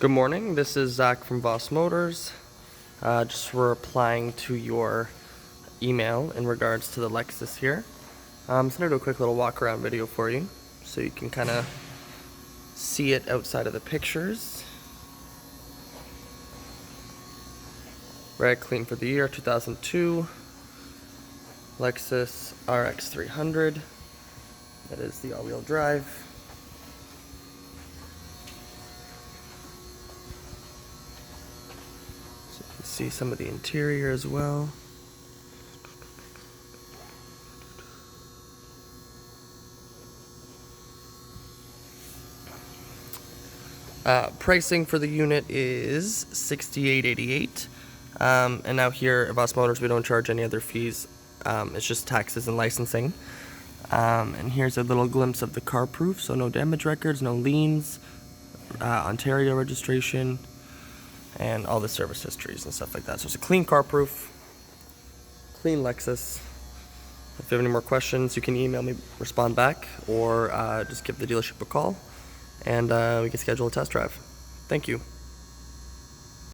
Good morning, this is Zach from Voss Motors. Just replying to your email in regards to the Lexus here. I'm just going to do a quick little walk around video for you so you can kind of see it outside of the pictures. Red clean for the year, 2002 Lexus RX300. That is the all-wheel drive. So you can see some of the interior as well. Pricing for the unit is $68.88. And now here at Voss Motors, we don't charge any other fees. It's just taxes and licensing. And here's a little glimpse of the car proof, so no damage records, no liens, Ontario registration, and all the service histories and stuff like that. So it's a clean car proof, clean Lexus. If you have any more questions, you can email me, respond back, or just give the dealership a call, and we can schedule a test drive. Thank you.